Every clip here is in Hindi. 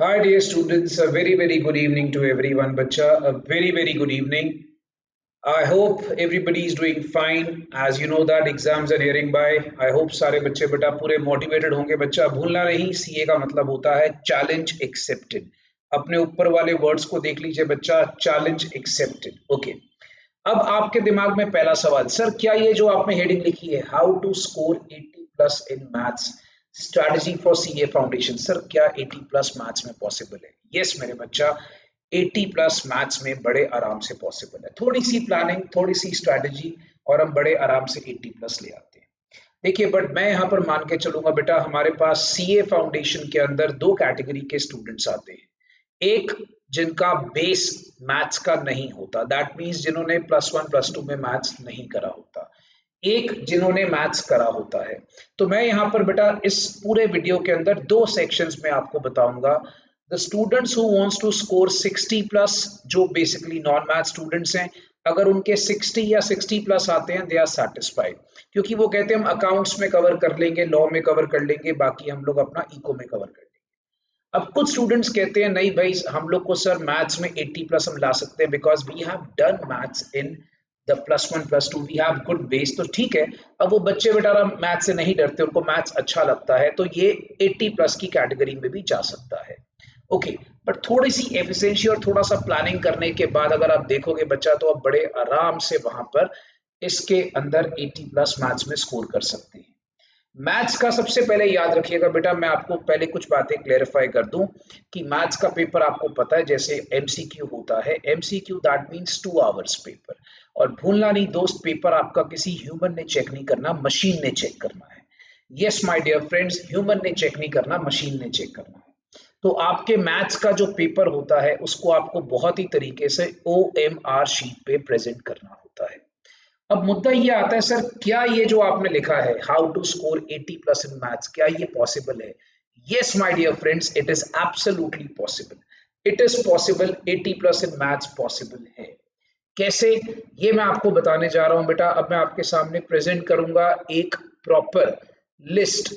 Hi, dear students. A very good evening to everyone. Bacha, a very good evening. I hope everybody is doing fine. As you know that exams are nearing by. I hope सारे बच्चे बेटा पूरे motivated होंगे. बच्चा भूलना नहीं, सीए का मतलब होता है challenge accepted. अपने ऊपर वाले words को देख लीजिए बच्चा, challenge accepted. Okay. अब आपके दिमाग में पहला सवाल, सर क्या ये जो आपने हेडिंग लिखी है, how to score 80 plus in maths strategy for CA foundation, sir क्या 80 प्लस मैथ्स में पॉसिबल है? यस मेरे बच्चा, 80 प्लस मैथ्स में बड़े आराम से पॉसिबल है। थोड़ी सी प्लानिंग, थोड़ी सी स्ट्रैटेजी और हम बड़े आराम से 80 प्लस ले आते हैं। देखिए, बट मैं यहाँ पर मान के चलूंगा बेटा, हमारे पास सीए फाउंडेशन के अंदर दो कैटेगरी के स्टूडेंट्स आते हैं। एक जिनका बेस मैथ्स का नहीं होता, दैट मीन्स जिन्होंने प्लस वन प्लस टू में मैथ्स नहीं करा होता, एक जिन्होंने मैथ्स करा होता है। तो मैं यहाँ पर बेटा इस पूरे वीडियो के अंदर दो सेक्शंस में आपको बताऊंगा। The students who wants to score 60 plus, जो बेसिकली नॉन मैथ स्टूडेंट्स हैं, अगर उनके 60 या 60 प्लस आते हैं, दे आर सेटिस्फाइड, क्योंकि वो कहते हैं हम अकाउंट्स में कवर कर लेंगे, लॉ में कवर कर लेंगे, बाकी हम लोग अपना इको में कवर कर लेंगे। अब कुछ स्टूडेंट्स कहते हैं नहीं भाई, हम लोग को सर मैथ्स में 80 प्लस हम ला सकते हैं because we have done maths in the plus one plus two, we have good base. तो ठीक है, अब वो बच्चे बेटा मैथ्स से नहीं डरते, उनको मैथ्स अच्छा लगता है, तो ये 80 प्लस की कैटेगरी में भी जा सकता है। ओके, बट थोड़ी सी एफिशिएंसी और थोड़ा सा प्लानिंग करने के बाद अगर आप देखोगे बच्चा, तो आप बड़े आराम से वहां पर इसके अंदर 80 प्लस मैथ्स में स्कोर कर सकते हैं। मैथ्स का सबसे पहले याद रखिएगा बेटा, मैं आपको पहले कुछ बातें क्लेरिफाई कर दूं कि मैथ्स का पेपर आपको पता है जैसे एमसीक्यू होता है, MCQ that means 2 hours paper. और भूलना नहीं दोस्त, पेपर आपका किसी ह्यूमन ने चेक नहीं करना, मशीन ने चेक करना है। Yes my dear friends, human ने चेक नहीं करना, मशीन ने चेक करना है। तो आपके मैथ्स का जो पेपर होता है उसको आपको बहुत ही तरीके से ओएमआर शीट पे प्रेजेंट करना होता है। अब मुद्दा ये आता है, सर क्या ये जो आपने लिखा है how to score 80 plus in maths, क्या ये पॉसिबल है? Yes my dear friends, it is absolutely possible. It is possible, 80 plus in maths possible है। कैसे, ये मैं आपको बताने जा रहा हूं बेटा। अब मैं आपके सामने प्रेजेंट करूंगा एक proper list,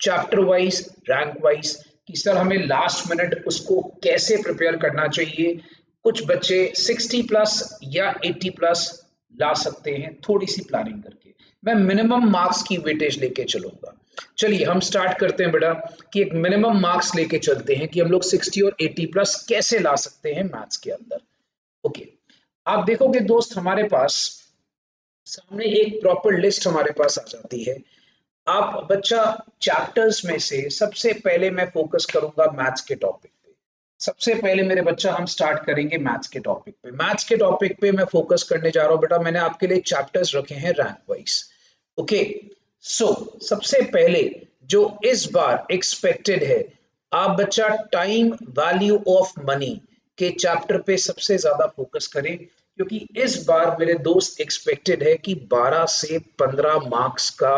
chapter wise, rank wise, कि सर हमें लास्ट मिनट उसको कैसे प्रिपेयर करना चाहिए। कुछ बच्चे 60 प्लस या 80 प्लस ला सकते हैं थोड़ी सी प्लानिंग करके। मैं मिनिमम मार्क्स की वेटेज लेके चलूंगा। चलिए हम स्टार्ट करते हैं बेटा कि एक मिनिमम मार्क्स लेके चलते हैं कि हम लोग 60 और 80 प्लस कैसे ला सकते हैं मैथ्स के अंदर। ओके, आप देखोगे दोस्त, हमारे पास सामने एक प्रॉपर लिस्ट हमारे पास आ जाती है। आप बच्चा चैप्टर्स में से सबसे पहले मैं फोकस करूंगा मैथ्स के टॉपिक पे। सबसे पहले मेरे बच्चा हम स्टार्ट करेंगे मैथ्स के टॉपिक पे। मैथ्स के टॉपिक पे मैं फोकस करने जा रहा हूं बेटा, मैंने आपके लिए चैप्टर्स रखे हैं रैंक वाइज। ओके, सो सबसे पहले जो इस बार एक्सपेक्टेड है, आप बच्चा टाइम वैल्यू ऑफ मनी के चैप्टर पे सबसे ज्यादा फोकस करें, क्योंकि इस बार मेरे दोस्त एक्सपेक्टेड है कि 12 से 15 मार्क्स का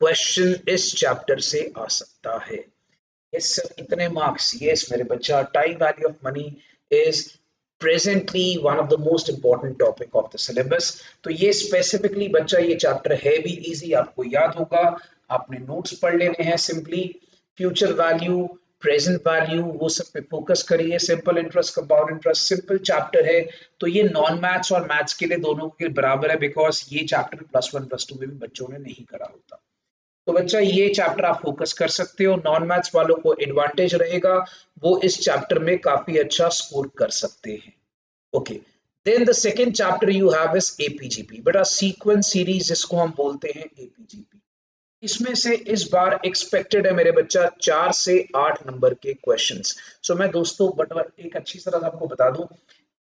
क्वेश्चन इस चैप्टर से आ सकता है। यस सर, कितने मार्क्स? यस मेरे बच्चा, time value of money is presently one of the most important topic of the syllabus. तो ये स्पेसिफिकली बच्चा, ये चैप्टर है भी इजी, आपको याद होगा, आपने नोट्स पढ़ लेने हैं। Simply future value, present value, वो सब पे फोकस करिए। Simple interest, compound interest, simple chapter है। तो ये नॉन मैथ्स और मैथ्स के लिए दोनों के बराबर है, बिकॉज ये chapter plus one plus to में भी बच्चों ने नहीं करा होता। तो बच्चा ये चैप्टर आप फोकस कर सकते हो। नॉन मैथ्स वालों को एडवांटेज रहेगा, वो इस चैप्टर में काफी अच्छा स्कोर कर सकते हैं। Okay, then the second chapter you have is AP GP, बेटा सीक्वेंस सीरीज जिसको हम बोलते हैं एपीजीपी। इसमें से इस बार एक्सपेक्टेड है मेरे बच्चा 4 से 8 नंबर के क्वेश्चंस। सो मैं दोस्तों बट एक अच्छी तरह से आपको बता दूं,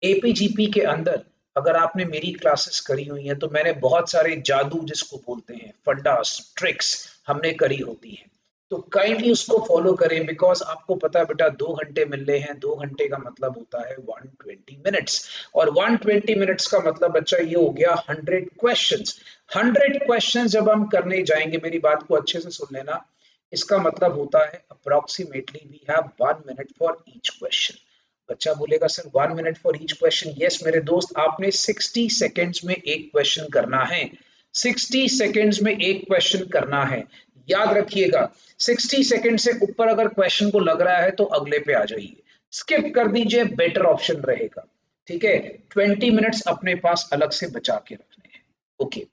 एपीजीपी के अंदर अगर आपने मेरी क्लासेस करी हुई हैं तो मैंने बहुत सारे जादू जिसको बोलते हैं, फंडास, ट्रिक्स हमने करी होती है। तो काइंडली उसको फॉलो करें, बिकॉज आपको पता है बेटा 2 घंटे मिल रहे हैं, 2 घंटे का मतलब होता है 120 मिनट्स, और 120 मिनट्स का मतलब बच्चा ये हो गया 100 क्वेश्चंस। 100 क्वेश्चंस जब हम करने जाएंगे, मेरी बात को अच्छे से सुन लेना, इसका मतलब होता है approximately we have 1 minute for each question. बच्चा बोलेगा sir 1 minute for each question. Yes मेरे दोस्त, आपने 60 सेकेंड्स में एक क्वेश्चन करना है। 60 सेकेंड्स में एक क्वेश्चन करना है, याद रखिएगा। 60 सेकेंड से ऊपर अगर क्वेश्चन को लग रहा है तो अगले पे आ जाइए। स्किप कर दीजिए, बेटर ऑप्शन रहेगा। ठीक है, 20 मिनट्स अपने पास अलग से बचा के रखने हैं। ओके,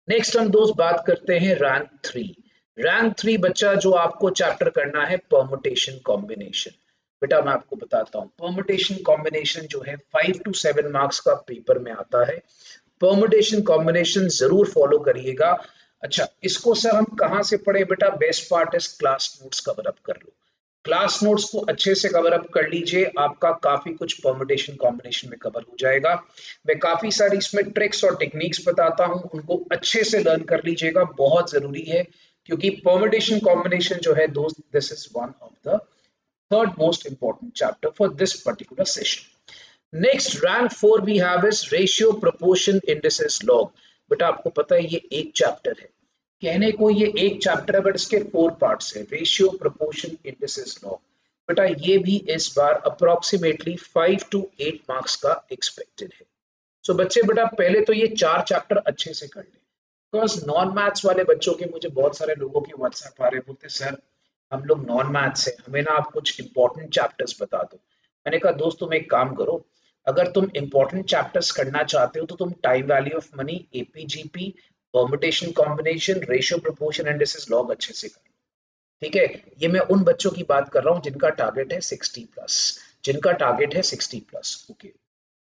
नेक्स्ट हम दोस्त बात करते हैं रैंक 3। रैंक 3 बच्चा जो आपको चैप्टर करना है परमुटेशन कॉम्बिनेशन। बेटा मैं आपको बताता हूँ, परमुटेशन कॉम्बिनेशन जो है 5 to 7 मार्क्स का पेपर में आता है। परमुटेशन कॉम्बिनेशन जरूर फॉलो करिएगा। अच्छा, इसको सर हम कहाँ से पढ़े बेटा? Best part is class notes cover up कर लो। क्लास नोट्स को अच्छे से कवर अप कर लीजिए, आपका काफी कुछ परमुटेशन कॉम्बिनेशन में कवर हो जाएगा। मैं काफी सारी इसमें ट्रिक्स और टेक्निक्स बताता हूं, उनको अच्छे से लर्न कर लीजिएगा, बहुत जरूरी है। क्योंकि परमुटेशन कॉम्बिनेशन जो है दोस्त, this is one of the third most important chapter for this particular session. Next, rank 4 we have is ratio, proportion, indices, log. बेटा आपको पता है ये एक चैप्टर है, कहने को ये एक चैप्टर है बट इसके 4 पार्ट्स है, रेशियो, प्रोपोर्शन, इंडिसेस, लॉग। बेटा ये भी इस बार अप्रोक्सीमेटली 5 to 8 मार्क्स का एक्सपेक्टेड है। सो बच्चे बेटा पहले तो ये 4 चैप्टर अच्छे से कर लें, बिकॉज नॉन मैथ्स वाले बच्चों के मुझे बहुत सारे लोगों के व्हाट्सएप आ रहे, बोलते सर हम लोग नॉन मैथ्स है, हमें ना आप कुछ इंपॉर्टेंट चैप्टर्स बता दो। मैंने कहा दोस्त तुम एक काम करो, अगर तुम इंपॉर्टेंट चैप्टर्स करना चाहते हो तो तुम time value of money, AP GP, permutation combination, ratio, proportion, indices, log अच्छे से कर। ठीक है, ये मैं उन बच्चों की बात कर रहा हूँ जिनका टारगेट है 60 प्लस, जिनका टारगेट है 60 प्लस। ओके,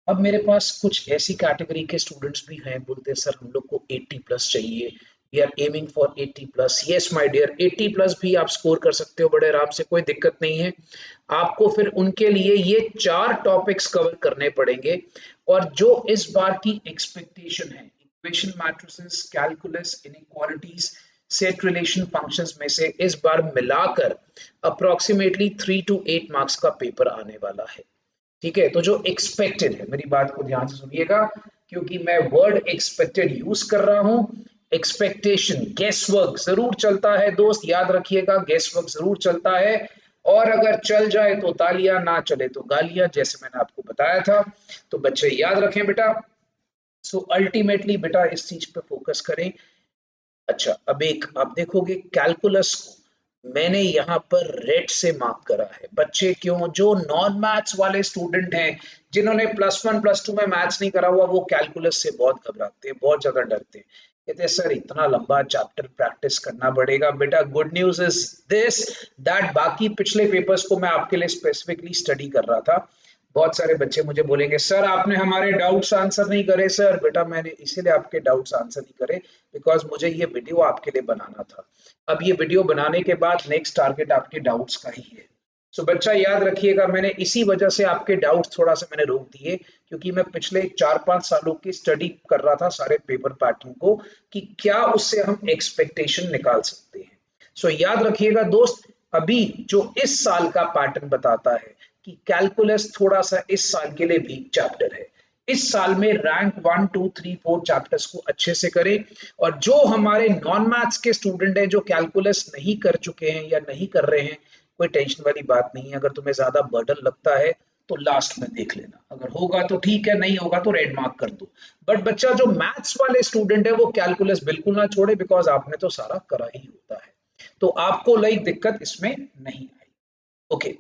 अब मेरे पास कुछ ऐसी कैटेगरी के स्टूडेंट्स भी हैं, बोलते हैं सर हम लोग को 80 प्लस चाहिए, we are aiming for 80 plus. Yes my dear, 80 plus भी आप स्कोर कर सकते हो बड़े आराम से, कोई दिक्कत नहीं है। आपको फिर उनके लिए ये 4 टॉपिक्स कवर करने पड़ेंगे। और जो इस बार की एक्सपेक्टेशन है, equation matrices, calculus, inequalities, set relation functions में से इस बार मिलाकर अप्रोक्सीमेटली 3 to 8 मार्क्स का पेपर आने वाला है। ठीक है, तो जो एक्सपेक्टेड है, मेरी बात को ध्यान से सुनिएगा क्योंकि मैं वर्ड एक्सपेक्टेड यूज कर रहा हूं। एक्सपेक्टेशन, गेस वर्क जरूर चलता है दोस्त, याद रखिएगा गेस वर्क जरूर चलता है। और अगर चल जाए तो तालियां, ना चले तो गालियां, जैसे मैंने आपको बताया था। तो बच्चे याद रखें बेटा। सो अल्टीमेटली बेटा इस चीज पे फोकस करें। अच्छा, अब एक आप देखोगे कैलकुलस को मैंने यहाँ पर रेड से मार्क करा है। बच्चे क्यों? जो नॉन मैथ्स वाले स्टूडेंट हैं, जिन्होंने +1 +2 में मैथ्स नहीं करा हुआ, वो कैलकुलस से बहुत घबराते हैं, बहुत ज्यादा डरते हैं, कहते हैं सर इतना लंबा चैप्टर प्रैक्टिस करना पड़ेगा। बेटा good news is this that बाकी पिछले पेपर्स को मैं आपके लिए स्पेसिफिकली स्टडी कर रहा था। बहुत सारे बच्चे मुझे बोलेंगे सर आपने हमारे डाउट्स आंसर नहीं करे। सर बेटा मैंने इसीलिए आपके डाउट्स आंसर नहीं करे बिकॉज मुझे ये वीडियो आपके लिए बनाना था। अब ये वीडियो बनाने के बाद नेक्स्ट टारगेट आपके डाउट्स का ही है। सो बच्चा याद रखिएगा, मैंने इसी वजह से आपके डाउट्स थोड़ा सा मैंने रोक दिए, क्योंकि मैं पिछले 4-5 सालों की स्टडी कर रहा था सारे पेपर पैटर्न को कि क्या उससे हम एक्सपेक्टेशन निकाल सकते हैं। सो याद रखिएगा दोस्त, अभी जो इस साल का पैटर्न बताता है कि कैलकुलस थोड़ा सा इस साल के लिए वीक चैप्टर है। इस साल में रैंक 1 2 3 4 चैप्टर्स को अच्छे से करें। और जो हमारे नॉन मैथ्स के स्टूडेंट हैं, जो कैलकुलस नहीं कर चुके हैं या नहीं कर रहे हैं, कोई टेंशन वाली बात नहीं है। अगर तुम्हें ज्यादा बर्डन लगता है तो लास्ट में देख लेना, अगर होगा तो ठीक है, नहीं होगा तो रेड मार्क कर दो। बट बच्चा जो मैथ्स वाले स्टूडेंट है वो कैलकुलस बिल्कुल ना छोड़े, बिकॉज आपने तो सारा करा ही होता है, तो आपको लाइक दिक्कत इसमें नहीं आई। ओके,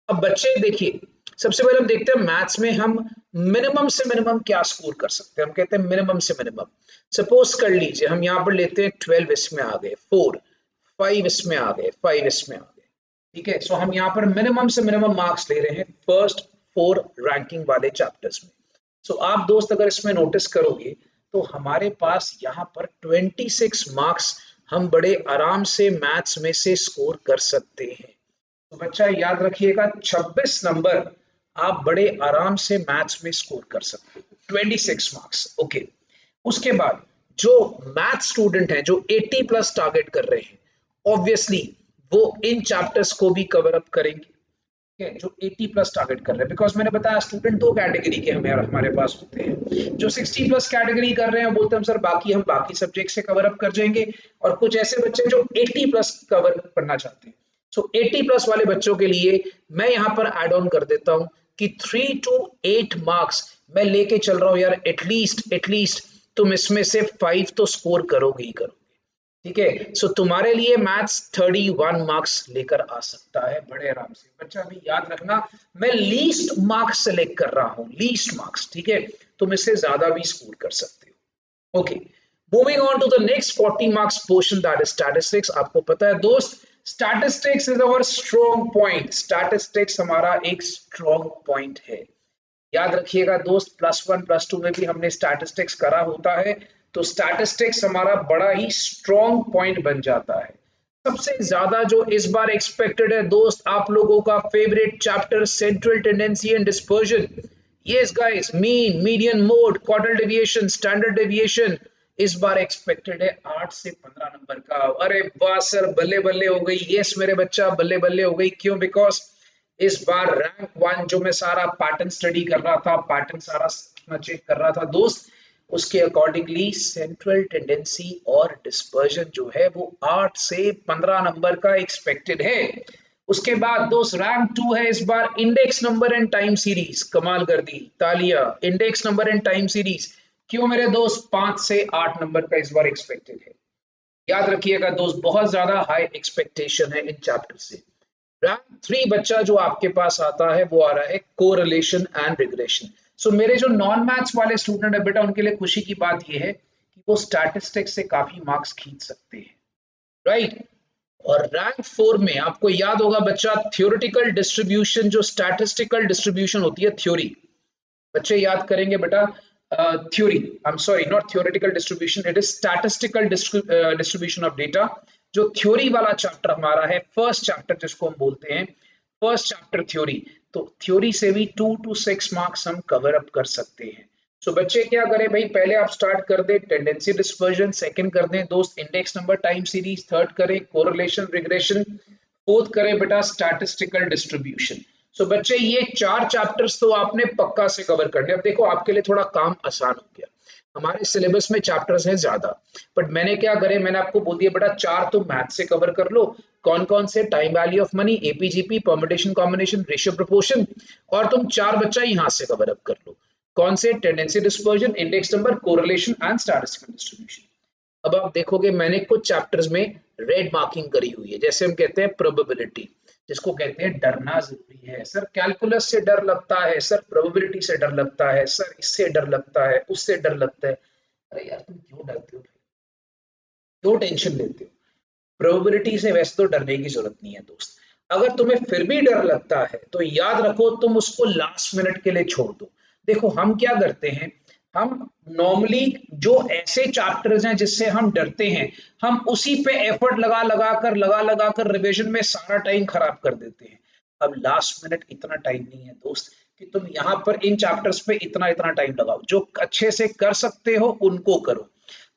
अब बच्चे देखिए, सबसे पहले हम देखते हैं मैथ्स में हम मिनिमम से मिनिमम क्या स्कोर कर सकते हैं। हम कहते हैं मिनिमम से मिनिमम। सपोज कर लीजिए हम यहाँ पर लेते हैं 12 इसमें आ गए, 4 5 इसमें आ गए, 5 इसमें आ गए। ठीक है, सो हम यहाँ पर मिनिमम से मिनिमम मार्क्स ले रहे हैं फर्स्ट 4 रैंकिंग वाले चैप्टर्स में। सो आप दोस्त अगर इसमें नोटिस करोगे तो हमारे पास यहाँ पर 26 मार्क्स हम बड़े आराम से मैथ्स में से स्कोर कर सकते हैं। तो बच्चा याद रखिएगा 26 नंबर आप बड़े आराम से मैथ्स में स्कोर कर सकते हो, 26 मार्क्स। ओके, उसके बाद जो मैथ स्टूडेंट हैं जो 80 प्लस टारगेट कर रहे हैं, ऑब्वियसली वो इन चैप्टर्स को भी कवर अप करेंगे। ठीक है, जो 80 प्लस टारगेट कर रहे हैं, बिकॉज मैंने बताया स्टूडेंट 2 कैटेगरी के हमारे पास होते हैं। जो 60 प्लस कैटेगरी कर रहे हैं बोलते हैं सर बाकी हम बाकी सब्जेक्ट से कवर अप कर जाएंगे, और कुछ ऐसे बच्चे जो 80 प्लस कवर करना चाहते हैं। सो 80 प्लस वाले बच्चों के लिए मैं यहाँ पर एड ऑन कर देता हूँ कि 3 to 8 मार्क्स मैं लेके चल रहा हूँ यार, एटलीस्ट तुम इसमें से 5 तो स्कोर करोगे ही करोगे। ठीक है। सो तुम्हारे लिए मैथ्स 31 मार्क्स लेकर आ सकता है बड़े आराम से। बच्चा अभी याद रखना, मैं लीस्ट मार्क्स सेलेक्ट कर रहा हूं, लीस्ट मार्क्स, ठीक है। तुम इससे ज्यादा भी स्कोर कर सकते हो। Okay, moving on to the next 40 marks portion, that is statistics. आपको पता है दोस्त, statistics is our strong point. Statistics हमारा एक स्ट्रॉन्ग पॉइंट है। याद रखिएगा दोस्त, +1 +2 में भी हमने स्टैटिस्टिक्स करा होता है, तो स्टैटिस्टिक्स हमारा बड़ा ही स्ट्रॉन्ग पॉइंट बन जाता है। सबसे ज्यादा जो इस बार एक्सपेक्टेड है दोस्त, आप लोगों का favourite chapter central tendency and dispersion. Yes guys, mean, median mode, quartile deviation, standard deviation इस बार एक्सपेक्टेड है 8 से 15 नंबर का। अरे वाह सर, बल्ले बल्ले हो गई। यस मेरे बच्चा, बल्ले बल्ले हो गई। क्यों? बिकॉज इस बार रैंक 1 जो मैं सारा पैटर्न स्टडी कर रहा था, पैटर्न सारा चेक कर रहा था दोस्त, उसके अकॉर्डिंगली सेंट्रल टेंडेंसी और डिस्पर्जन जो है वो 8 से 15 नंबर का एक्सपेक्टेड है। उसके बाद दोस्त रैंक 2 है इस बार index number and time series. कमाल कर दी, तालिया। Index number and time series क्यों मेरे दोस्त? 5 से 8 नंबर का इस बार एक्सपेक्टेड है। याद रखिएगा दोस्त, बहुत ज्यादा हाई एक्सपेक्टेशन है इन चैप्टर से। रैंक 3 बच्चा जो आपके पास आता है वो आ रहा है कोरिलेशन एंड रिग्रेशन। सो मेरे जो नॉन मैथ्स वाले स्टूडेंट है बेटा, उनके लिए खुशी की बात ये है कि वो स्टैटिस्टिक्स से काफी मार्क्स खींच सकते हैं, राइट। और रैंक 4 में आपको याद होगा बच्चा, थ्योरेटिकल डिस्ट्रीब्यूशन, जो स्टैटिस्टिकल डिस्ट्रीब्यूशन होती है, थ्योरी, बच्चे याद करेंगे बेटा। Theory, I am sorry, not theoretical distribution, it is statistical distribution of data. जो थ्योरी वाला चैप्टर हमारा है, फर्स्ट चैप्टर जिसको हम बोलते हैं फर्स्ट चैप्टर थ्योरी, तो थ्योरी से भी 2 to 6 मार्क्स हम कवर अप कर सकते हैं। सो बच्चे क्या करें भाई, पहले आप स्टार्ट कर दे टेंडेंसी डिस्पर्जन, सेकंड कर दें दोस्त index number time series, third करें कोरिलेशन रिग्रेशन, फोर्थ करें बेटा स्टैटिस्टिकल डिस्ट्रीब्यूशन। सो बच्चे ये 4 चैप्टर्स तो आपने पक्का से कवर कर लिया। अब देखो आपके लिए थोड़ा काम आसान हो गया, हमारे सिलेबस में चैप्टर्स हैं ज्यादा, बट मैंने क्या करे, मैंने आपको बोल दिया बेटा 4 तो मैथ से कवर कर लो। कौन कौन से? Time value of money, AP GP, permutation combination, ratio proportion, और तुम 4 बच्चा यहाँ से कवर अप कर लो। कौन से? Tendency dispersion, index number, correlation and statistical distribution. अब आप देखोगे मैंने कुछ चैप्टर्स में रेड मार्किंग करी हुई है, जैसे हम कहते हैं प्रोबेबिलिटी, जिसको कहते हैं डरना जरूरी है। सर कैलकुलस से डर लगता है, सर प्रोबेबिलिटी से डर लगता है, सर इससे डर लगता है, उससे डर लगता है। अरे यार तुम क्यों डरते हो, क्यों टेंशन लेते हो? प्रोबेबिलिटी से वैसे तो डरने की जरूरत नहीं है दोस्त। अगर तुम्हें फिर भी डर लगता है तो याद रखो तुम उसको लास्ट मिनट के लिए छोड़ दो। देखो हम क्या करते हैं, हम नॉर्मली जो ऐसे चैप्टर्स हैं जिससे हम डरते हैं, हम उसी पे एफर्ट लगा लगा कर रिवीजन में सारा टाइम खराब कर देते हैं। अब लास्ट मिनट इतना टाइम नहीं है दोस्त कि तुम यहाँ पर इन चैप्टर्स पे इतना इतना टाइम लगाओ। जो अच्छे से कर सकते हो उनको करो।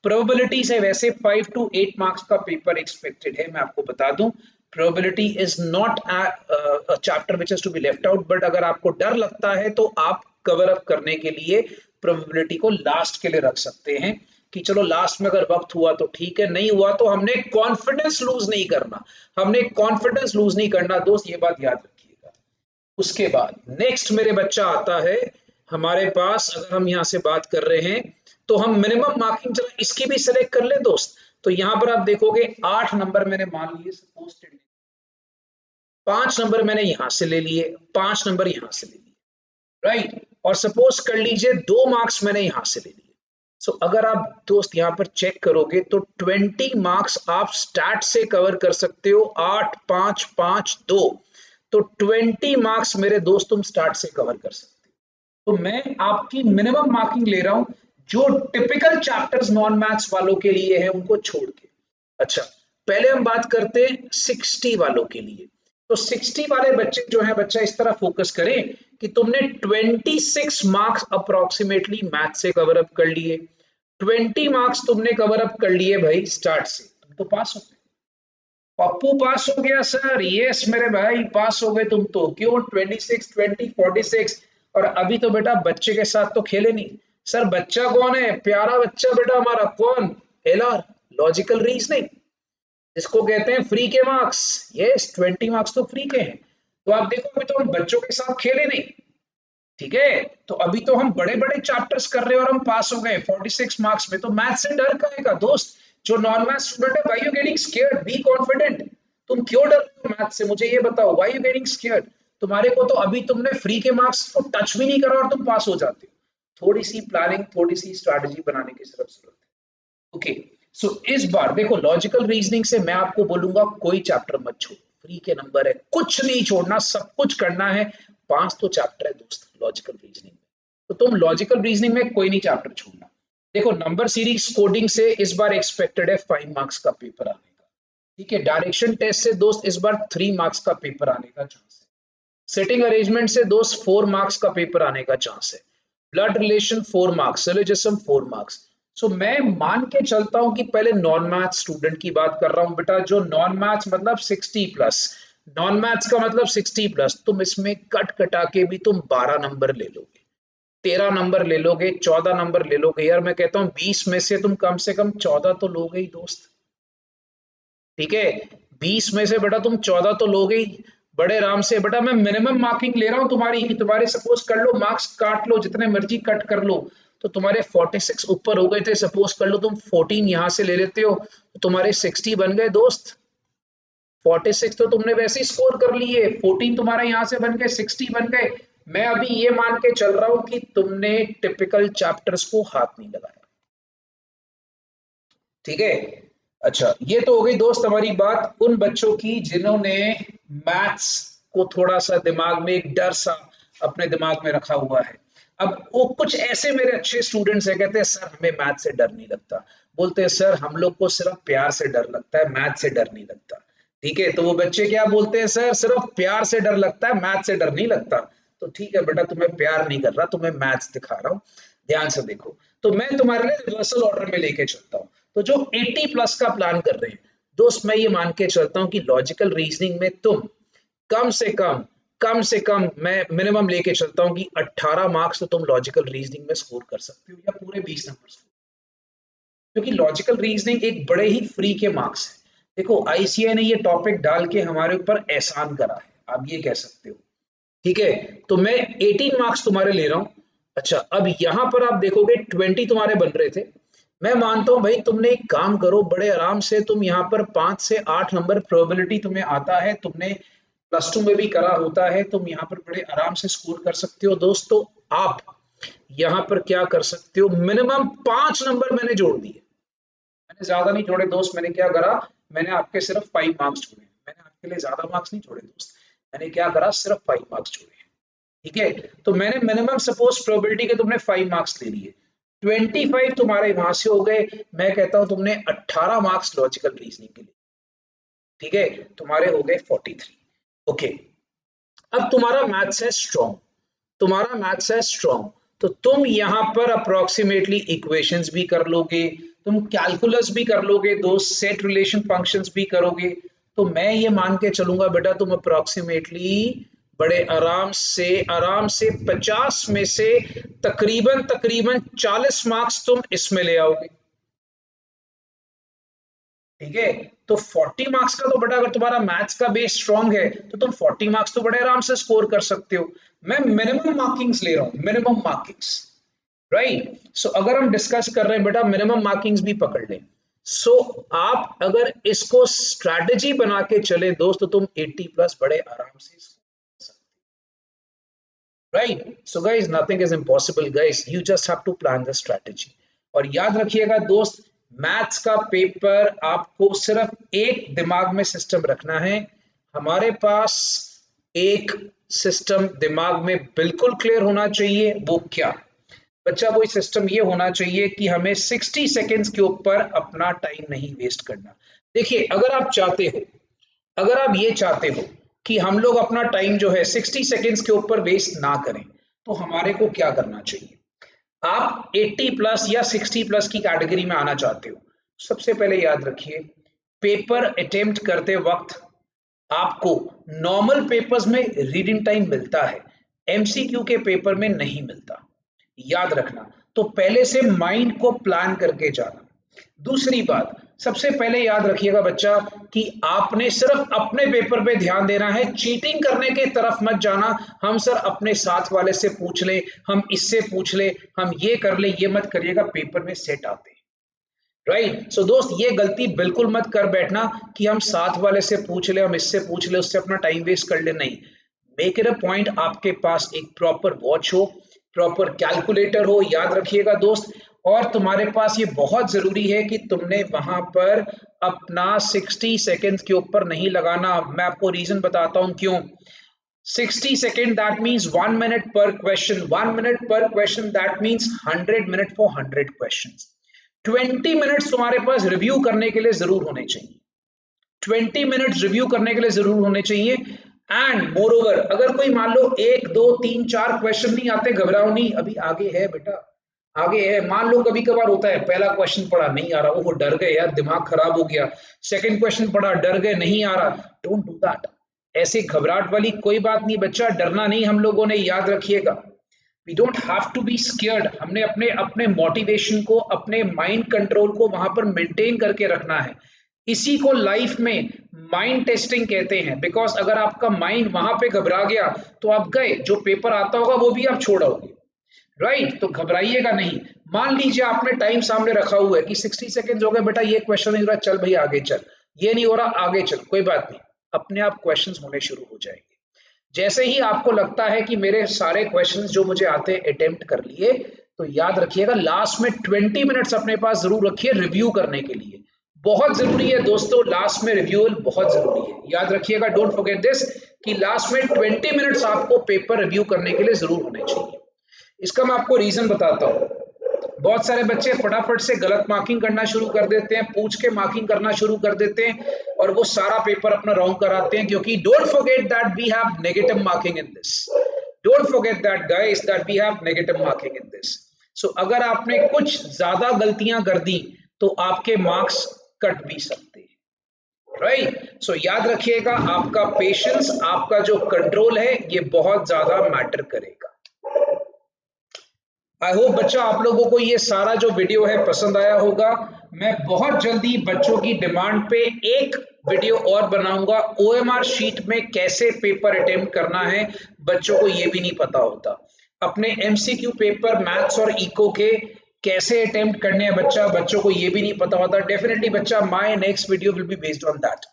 प्रोबेबिलिटी से वैसे 5 to 8 मार्क्स का पेपर एक्सपेक्टेड है, मैं आपको बता दूं। Probability is not a chapter which is to be left out, but अगर आपको डर लगता है तो आप कवर अप करने के लिए प्रोबेबिलिटी को लास्ट के लिए रख सकते हैं कि चलो लास्ट में अगर वक्त हुआ तो ठीक है, नहीं हुआ तो हमने कॉन्फिडेंस लूज नहीं करना। हमने कॉन्फिडेंस लूज नहीं करना दोस्त, ये बात याद रखिएगा। उसके बाद नेक्स्ट मेरे बच्चा आता है हमारे पास, अगर हम यहाँ से बात कर रहे हैं तो हम मिनिमम मार्किंग, चलो इसकी भी सिलेक्ट कर ले दोस्त। तो यहाँ पर आप देखोगे 8 नंबर मैंने मान लिए सपोज, 5 नंबर मैंने यहां से ले लिए, 5 नंबर यहां से ले लिए, राइट। और सपोज कर लीजिए 2 मार्क्स मैंने यहां से ले लिए। सो अगर आप दोस्त यहाँ पर चेक करोगे तो 20 मार्क्स आप स्टैट से कवर कर सकते हो, 8 5 5 2, तो 20 मार्क्स मेरे दोस्त तुम स्टार्ट से कवर कर सकते हो। तो मैं आपकी मिनिमम मार्किंग ले रहा हूं जो टिपिकल चैप्टर्स नॉन मैथ्स वालों के लिए है उनको छोड़ के। अच्छा, पहले हम बात करते हैं 60 वालों के लिए। तो 60 वाले बच्चे जो है बच्चा इस तरह फोकस करें कि तुमने 26 मार्क्स अप्रोक्सीमेटली मैथ से कवर अप कर लिए, 20 मार्क्स तुमने कवर अप कर लिए भाई स्टार्ट से, तुम तो पास हो गए। पप्पू पास हो गया सर, यस मेरे भाई पास हो गए तुम तो। क्यों? 26 20 46। और अभी तो बेटा बच्चे के साथ तो खेले नहीं। सर बच्चा कौन है? प्यारा बच्चा बेटा हमारा, कौन? एलआर, लॉजिकल रीजनिंग, जिसको कहते हैं फ्री के मार्क्स। यस 20 मार्क्स तो फ्री के हैं। तो आप देखो अभी तो हम बच्चों के साथ खेले नहीं, ठीक है। तो अभी तो हम बड़े बड़े चैप्टर्स कर रहे हैं और हम पास हो गए 46 मार्क्स में। तो मैथ से डर करेगा दोस्त, जो नॉन मैथ स्टूडेंट है, why you getting scared, be confident. तुम क्यों डर रहे हो मैथ से, मुझे ये बताओ, व्हाई यू गेटिंग स्केयर्ड। तुम्हारे को तो अभी तुमने फ्री के मार्क्स को टच भी नहीं करा और तुम पास हो जाते हो। थोड़ी सी प्लानिंग, थोड़ी सी स्ट्रैटेजी बनाने की सिर्फ जरूरत है। ओके, सो इस बार देखो लॉजिकल रीजनिंग से मैं आपको बोलूंगा कोई चैप्टर मत छोड़ो, फ्री के नंबर है, कुछ नहीं छोड़ना, सब कुछ करना है। 5 तो चैप्टर है दोस्त लॉजिकल रीजनिंग में, तो तुम लॉजिकल रीजनिंग में कोई नहीं चैप्टर छोड़ना। देखो नंबर सीरीज कोडिंग से इस बार एक्सपेक्टेड है 5 मार्क्स का पेपर आने का। ठीक है, डायरेक्शन टेस्ट से दोस्त इस बार 3 मार्क्स का पेपर आने का चांस है। सेटिंग अरेंजमेंट से दोस्त 4 मार्क्स का पेपर आने का चांस है। Blood relation 4 marks, syllogism 4 marks. So मैं मान के चलता हूं कि पहले नॉन मैथ स्टूडेंट की बात कर रहा हूं बेटा, जो नॉन मैथ्स मतलब 60 प्लस, नॉन मैथ्स का मतलब 60 प्लस, तुम इसमें कट कटा के भी तुम 12 नंबर ले लोगे, 13 नंबर ले लोगे, 14 नंबर ले लोगे। यार मैं कहता हूं 20 में से तुम कम से कम 14 तो लोगे ही दोस्त। ठीक है, 20 में से बेटा तुम 14 तो लोगे ही बड़े आराम से। बेटा मैं मिनिमम मार्किंग ले रहा हूं तुम्हारी, कि तुम्हारे सपोज कर लो मार्क्स काट लो, जितने मर्जी कट कर लो, तो तुम्हारे 46 ऊपर हो गए थे, सपोज कर लो तुम 14 यहां से ले लेते हो तो तुम्हारे 60 बन गए दोस्त। 46 तो तुमने वैसे ही स्कोर कर लिए, 14 तुम्हारा यहां से बन गए, 60 बन गए। मैं अभी ये मान के चल रहा हूं कि तुमने टिपिकल चैप्टर्स को हाथ नहीं लगाया। ठीक है, अच्छा ये तो हो गई दोस्त हमारी बात उन बच्चों की जिन्होंने मैथ्स को थोड़ा सा दिमाग में एक डर सा अपने दिमाग में रखा हुआ है। अब वो कुछ ऐसे मेरे अच्छे स्टूडेंट्स हैं, कहते हैं सर हमें मैथ से डर नहीं लगता, बोलते हैं सर हम लोग को सिर्फ प्यार से डर लगता है, मैथ से डर नहीं लगता। ठीक है, तो वो बच्चे क्या बोलते हैं, सर सिर्फ प्यार से डर लगता है, मैथ से डर नहीं लगता। तो ठीक है बेटा, तुम्हें प्यार नहीं कर रहा, तुम्हें मैथ्स दिखा रहा हूँ, ध्यान से देखो। तो मैं तुम्हारे लिए रिवर्सल ऑर्डर में लेके चलता हूँ। तो जो 80 प्लस का प्लान कर रहे हैं दोस्त, मैं ये मान के चलता हूं कि लॉजिकल रीजनिंग में तुम कम से कम मैं मिनिमम लेके चलता हूं कि 18 मार्क्स तो तुम लॉजिकल रीजनिंग में स्कोर कर सकते हो, या पूरे 20 नंबर, क्योंकि लॉजिकल रीजनिंग एक बड़े ही फ्री के मार्क्स है। देखो आईसीआई ने ये टॉपिक डाल के हमारे ऊपर एहसान करा है, आप ये कह सकते हो। ठीक है, तो मैं 18 मार्क्स तुम्हारे ले रहा हूं। अच्छा अब यहां पर आप देखोगे 20 तुम्हारे बन रहे थे। मैं मानता हूं भाई तुमने एक काम करो, बड़े आराम से तुम यहां पर 5 से 8 नंबर प्रोबेबिलिटी तुम्हें आता है, तुमने प्लस टू में भी करा होता है, तुम यहां पर बड़े आराम से स्कोर कर सकते हो दोस्तों। आप यहां पर क्या कर सकते हो, मिनिमम 5 नंबर मैंने जोड़ दिए, मैंने ज्यादा नहीं छोड़े दोस्त। मैंने क्या करा, मैंने आपके सिर्फ 5 मार्क्स छोड़े, मैंने आपके लिए ज्यादा मार्क्स नहीं छोड़े दोस्त, मैंने क्या करा सिर्फ 5 मार्क्स छोड़े। ठीक है, तो मैंने मिनिमम सपोज प्रोबेबिलिटी के तुमने 5 मार्क्स ले लिए, 25 तुम्हारे वहां से हो गए। मैं कहता हूं तुमने 18 मार्क्स लॉजिकल रीजनिंग के लिए। ठीक है, तुम्हारे हो गए 43। ओके, अब तुम्हारा मैथ्स है स्ट्रॉन्ग, तुम्हारा मैथ्स है स्ट्रॉन्ग, तो तुम यहां पर अप्रोक्सीमेटली इक्वेशंस भी कर लोगे, तुम कैलकुलस भी कर लोगे दोस्त, सेट रिलेशन फंक्शंस भी करोगे। तो मैं ये मान के चलूंगा बेटा तुम अप्रोक्सीमेटली बड़े आराम से 50 में से तकरीबन तकरीबन 40 मार्क्स तुम इसमें ले आओगे। ठीक है, तो 40 मार्क्स का तो बेटा, अगर तुम्हारा मैथ्स का बेस स्ट्रांग है तो तुम 40 मार्क्स तो बड़े आराम से स्कोर कर सकते हो। मैं मिनिमम मार्किंग्स ले रहा हूं, मिनिमम मार्किंग्स, राइट। सो अगर हम डिस्कस कर रहे हैं बेटा मिनिमम मार्किंग्स भी पकड़ लें, सो आप अगर इसको स्ट्रैटेजी बना के चले दोस्त, तो तुम 80 प्लस बड़े आराम से right. So guys nothing is impossible guys, you just have to plan the strategy. और याद रखिएगा दोस्त, मैथ्स का पेपर आपको सिर्फ एक दिमाग में सिस्टम रखना है, हमारे पास एक सिस्टम दिमाग में बिल्कुल क्लियर होना चाहिए। वो क्या बच्चा, वो सिस्टम ये होना चाहिए कि हमें 60 सेकेंड्स के ऊपर अपना टाइम नहीं वेस्ट करना। देखिए अगर आप चाहते हो, अगर आप ये चाहते हो कि हम लोग अपना टाइम जो है 60 सेकेंड्स के ऊपर वेस्ट ना करें, तो हमारे को क्या करना चाहिए। आप 80 प्लस या 60 प्लस की कैटेगरी में आना चाहते हो, सबसे पहले याद रखिए पेपर अटेम्प्ट करते वक्त आपको नॉर्मल पेपर्स में रीडिंग टाइम मिलता है, एमसीक्यू के पेपर में नहीं मिलता, याद रखना। तो पहले से माइंड को प्लान करके जाना। दूसरी बात, सबसे पहले याद रखिएगा बच्चा कि आपने सिर्फ अपने पेपर पे ध्यान देना है, चीटिंग करने की तरफ मत जाना। हम सर अपने साथ वाले से पूछ ले, हम इससे पूछ ले, हम ये कर ले, ये मत करिएगा, पेपर में सेट आते हैं, राइट। सो दोस्त, ये गलती बिल्कुल मत कर बैठना कि हम साथ वाले से पूछ ले, हम इससे पूछ ले, उससे अपना टाइम वेस्ट कर ले। नहीं, मेक इट अ पॉइंट आपके पास एक प्रॉपर वॉच हो, प्रॉपर कैलकुलेटर हो, याद रखिएगा दोस्त। और तुम्हारे पास ये बहुत जरूरी है कि तुमने वहां पर अपना 60 सेकेंड के ऊपर नहीं लगाना। मैं आपको रीजन बताता हूं क्यों। 60 सेकेंड दैट मीन्स 1 मिनट पर क्वेश्चन, 1 मिनट पर question that means 100 minute for 100 question. 20 minutes तुम्हारे पास रिव्यू करने के लिए जरूर होने चाहिए, 20 मिनट्स रिव्यू करने के लिए जरूर होने चाहिए। एंड मोर ओवर, अगर कोई मान लो 1 2 3 4 क्वेश्चन नहीं आते, घबराओ नहीं, अभी आगे है बेटा, आगे है। मान लो कभी कभार होता है, पहला क्वेश्चन पढ़ा नहीं आ रहा, वो डर गए यार, दिमाग खराब हो गया। सेकंड क्वेश्चन पढ़ा, डर गए, नहीं आ रहा। Don't do that. ऐसे घबराहट वाली कोई बात नहीं बच्चा, डरना नहीं हम लोगों ने, याद रखिएगा। We don't have to be scared. हमने अपने अपने मोटिवेशन को, अपने माइंड कंट्रोल को वहां पर मेंटेन करके रखना है। इसी को लाइफ में माइंड टेस्टिंग कहते हैं। बिकॉज अगर आपका माइंड वहां पे घबरा गया तो आप गए, जो पेपर आता होगा वो भी आप छोड़ोगे। राइट, तो घबराइएगा नहीं। मान लीजिए आपने टाइम सामने रखा हुआ है कि 60 सेकेंड हो गए बेटा, ये क्वेश्चन नहीं हो रहा, चल भाई आगे चल, ये नहीं हो रहा, आगे चल, कोई बात नहीं, अपने आप क्वेश्चंस होने शुरू हो जाएंगे। जैसे ही आपको लगता है कि मेरे सारे क्वेश्चंस जो मुझे आते हैं अटेम्प्ट कर लिए, तो याद रखिएगा लास्ट में 20 मिनट्स अपने पास जरूर रखिए रिव्यू करने के लिए। बहुत जरूरी है दोस्तों, लास्ट में रिव्यू बहुत जरूरी है, याद रखिएगा। डोंट फॉरगेट दिस कि लास्ट में 20 मिनट्स आपको पेपर रिव्यू करने के लिए जरूर होने चाहिए। इसका मैं आपको रीजन बताता हूँ। बहुत सारे बच्चे फटाफट से गलत मार्किंग करना शुरू कर देते हैं, पूछ के मार्किंग करना शुरू कर देते हैं, और वो सारा पेपर अपना रॉन्ग कराते हैं। क्योंकि don't forget that we have negative marking in this, don't forget that guys, that we have negative marking in this. So अगर आपने कुछ ज्यादा गलतियां कर दी तो आपके मार्क्स कट भी सकते हैं। राइट, सो याद रखिएगा, आपका पेशेंस, आपका जो कंट्रोल है, ये बहुत ज्यादा मैटर करेगा। आई होप बच्चा आप लोगों को ये सारा जो वीडियो है पसंद आया होगा। मैं बहुत जल्दी बच्चों की डिमांड पे एक वीडियो और बनाऊंगा, ओएमआर शीट में कैसे पेपर अटेम्प्ट करना है। बच्चों को ये भी नहीं पता होता, अपने एमसीक्यू पेपर मैथ्स और इको के कैसे अटेम्प्ट करने हैं बच्चा, बच्चों को ये भी नहीं पता होता। डेफिनेटली बच्चा, my next video will be based on that.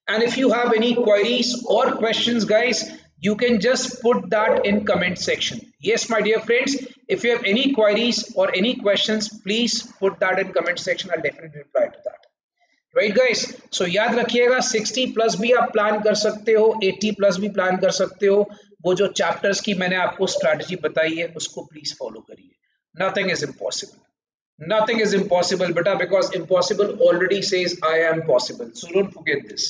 And if you have any queries or questions, guys, you can just put that in comment section. Yes, my dear friends, if you have any queries or any questions, please put that in comment section. I'll definitely reply to that. Right, guys? So याद रखिएगा, 60 प्लस भी आप प्लान कर सकते हो, 80 प्लस भी प्लान कर सकते हो। वो जो चैप्टर्स की मैंने आपको स्ट्रैटेजी बताई है, उसको प्लीज फॉलो करिए। Nothing is impossible. Nothing is impossible, beta, because impossible already says I am possible. So don't forget this.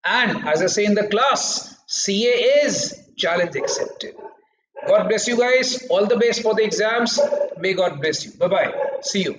And as I say in the class, CA is challenge accepted. God bless you guys. All the best for the exams. May God bless you. Bye bye. See you.